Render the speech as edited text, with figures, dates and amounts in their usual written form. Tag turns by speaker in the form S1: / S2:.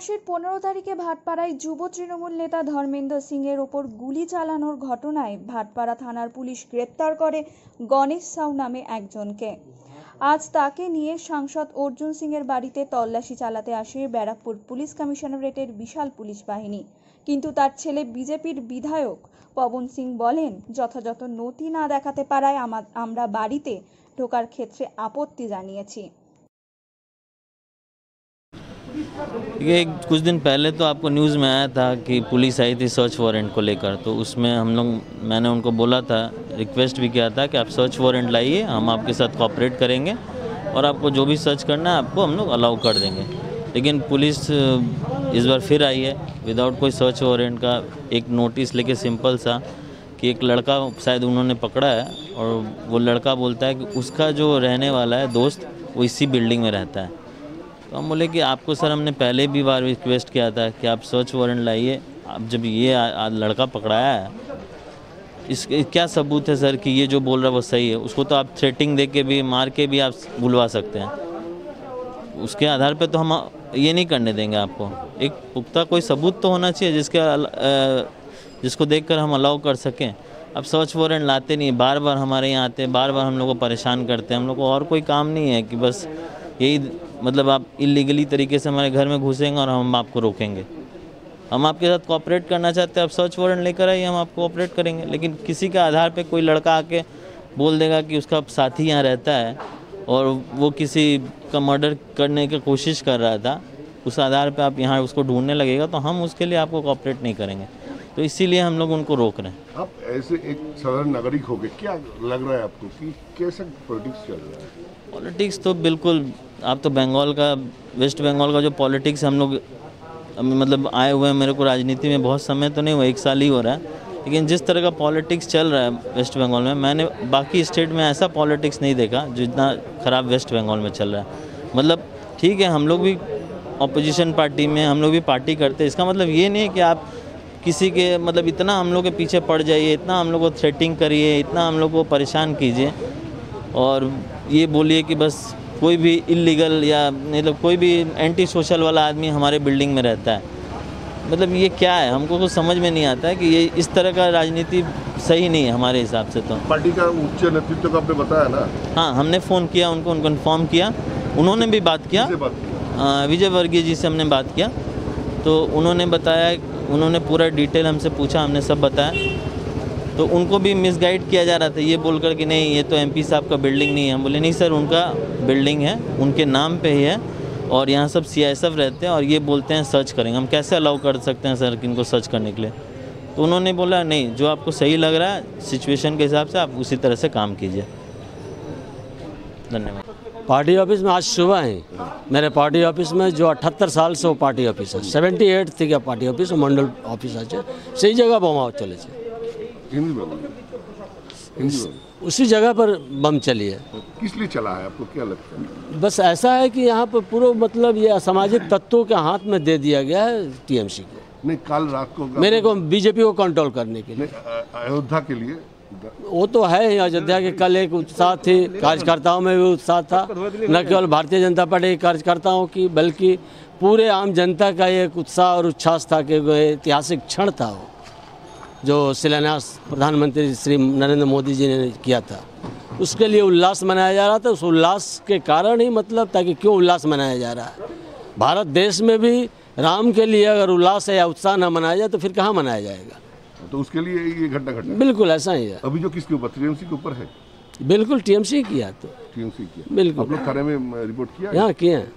S1: মাসের 15 তারিখে ভাটপাড়ায় যুব তৃণমূল নেতা ধর্মেন্দ্র সিংয়ের ওপর গুলি চালানোর ঘটনায় ভাটপাড়া থানার পুলিশ গ্রেপ্তার করে গণেশ সাউ নামে একজনকে। আজ তাকে নিয়ে সাংসদ অর্জুন সিংয়ের বাড়িতে তল্লাশি চালাতে আসে ব্যারাকপুর পুলিশ কমিশনারেটের বিশাল পুলিশ বাহিনী। কিন্তু তার ছেলে বিজেপির বিধায়ক পবন সিং বলেন, যথাযথ নথি না দেখাতে পারায় আমরা বাড়িতে ঢোকার ক্ষেত্রে আপত্তি জানিয়েছি।
S2: ये कुछ दिन पहले तो आपको न्यूज़ में आया था कि पुलिस आई थी सर्च वारंट को लेकर, तो उसमें मैंने उनको बोला था, रिक्वेस्ट भी किया था कि आप सर्च वारंट लाइए, हम आपके साथ कोऑपरेट करेंगे और आपको जो भी सर्च करना है आपको हम लोग अलाउ कर देंगे। लेकिन पुलिस इस बार फिर आई है विदाउट कोई सर्च वारंट का, एक नोटिस लेके सिंपल सा कि एक लड़का शायद उन्होंने पकड़ा है और वो लड़का बोलता है कि उसका जो रहने वाला है दोस्त वो इसी बिल्डिंग में रहता है। तो हम बोले कि आपको सर हमने पहले भी बार रिक्वेस्ट किया था कि आप सर्च वारंट लाइए, आप जब ये लड़का पकड़ाया है इसके क्या सबूत है सर कि ये जो बोल रहा है वो सही है? उसको तो आप थ्रेटिंग दे के भी मार के भी आप बुलवा सकते हैं, उसके आधार पे तो हम ये नहीं करने देंगे आपको। एक पुख्ता कोई सबूत तो होना चाहिए जिसको देखकर हम अलाउ कर सकें। अब सर्च वारंट लाते नहीं, बार बार हमारे यहाँ आते हैं, बार बार हम लोग को परेशान करते हैं। हम लोग को और कोई काम नहीं है कि बस यही मतलब आप इलीगली तरीके से हमारे घर में घुसेंगे और हम आपको रोकेंगे। हम आपके साथ कोऑपरेट करना चाहते हैं, आप सर्च वारंट लेकर आइए, हम आपको कोऑपरेट करेंगे। लेकिन किसी के आधार पे कोई लड़का आके बोल देगा कि उसका साथी यहाँ रहता है और वो किसी का मर्डर करने की कोशिश कर रहा था, उस आधार पे आप यहाँ उसको ढूंढने लगेगा तो हम उसके लिए आपको कोऑपरेट नहीं करेंगे। तो इसीलिए हम लोग उनको रोक रहे हैं।
S3: आप ऐसे एक साधारण नागरिक हो गए, क्या लग रहा है आपको कि कैसा पॉलिटिक्स चल रहा है?
S2: पॉलिटिक्स तो बिल्कुल, आप तो बंगाल का, वेस्ट बंगाल का जो पॉलिटिक्स हम लोग मतलब आए हुए हैं, मेरे को राजनीति में बहुत समय तो नहीं हुआ, 1 साल ही हो रहा है, लेकिन जिस तरह का पॉलिटिक्स चल रहा है वेस्ट बंगाल में, मैंने बाकी स्टेट में ऐसा पॉलिटिक्स नहीं देखा जितना ख़राब वेस्ट बंगाल में चल रहा है। मतलब ठीक है, हम लोग भी अपोजिशन पार्टी में, हम लोग भी पार्टी करते हैं, इसका मतलब ये नहीं है कि आप किसी के मतलब इतना हम लोग के पीछे पड़ जाइए, इतना हम लोग को थ्रेटिंग करिए, इतना हम लोग को परेशान कीजिए और ये बोलिए कि बस कोई भी इलीगल या मतलब कोई भी एंटी सोशल वाला आदमी हमारे बिल्डिंग में रहता है। मतलब ये क्या है, हमको कुछ समझ में नहीं आता है कि ये इस तरह का राजनीति सही नहीं है हमारे हिसाब से। तो
S3: पार्टी का उच्च नेतृत्व को आपने बताया ना? हाँ,
S2: हमने फ़ोन किया उनको इन्फॉर्म किया, उन्होंने भी बात किया, विजय वर्गीय जी से हमने बात किया, तो उन्होंने बताया, उन्होंने पूरा डिटेल हमसे पूछा, हमने सब बताया। तो उनको भी मिसगाइड किया जा रहा था ये बोलकर कि नहीं ये तो एमपी साहब का बिल्डिंग नहीं है। हम बोले नहीं सर, उनका बिल्डिंग है, उनके नाम पे ही है और यहाँ सब सीआईएसएफ रहते हैं और ये बोलते हैं सर्च करेंगे। हम कैसे अलाउ कर सकते हैं सर कि इनको सर्च करने के लिए? तो उन्होंने बोला नहीं, जो आपको सही लग रहा है सिचुएशन के हिसाब से आप उसी तरह से काम कीजिए। धन्यवाद।
S4: पार्टी ऑफिस में आज सुबह ही मेरे पार्टी ऑफिस में जो 78 साल से वो पार्टी ऑफिस है, 78 थी क्या पार्टी ऑफिस मंडल ऑफिस আছে সেই জায়গা বোমা চলেছে। उसी जगह पर बम चली है।
S3: किस लिए चला है, आपको क्या लगता है?
S4: बस ऐसा है कि यहाँ पर पूरा मतलब ये असामाजिक तत्वों के हाथ में दे दिया गया है टीएमसी को।
S3: नहीं, कल रात को
S4: मेरे को बीजेपी को कंट्रोल करने के लिए,
S3: अयोध्या के लिए
S4: वो तो है ही। अयोध्या के कल एक उत्साह थी, कार्यकर्ताओं में भी उत्साह था, न केवल भारतीय जनता पार्टी के कार्यकर्ताओं की बल्कि पूरे आम जनता का एक उत्साह और उच्छ्वास था कि ऐतिहासिक क्षण था वो जो शिलान्यास प्रधानमंत्री श्री नरेंद्र मोदी जी ने किया था, उसके लिए उल्लास मनाया जा रहा था। उस उल्लास के कारण ही मतलब था कि क्यों उल्लास मनाया जा रहा है। भारत देश में भी राम के लिए अगर उल्लास या उत्साह न मनाया जाए तो फिर कहाँ मनाया जाएगा?
S3: तो उसके लिए ये घटना घटा।
S4: बिल्कुल ऐसा ही है।
S3: अभी जो किसके ऊपर, टीएमसी के ऊपर है?
S4: बिल्कुल टीएमसी किया, तो
S3: टीएमसी किया।
S4: बिल्कुल।
S3: आप लोग थाने में रिपोर्ट किया?
S4: यहाँ किए हैं।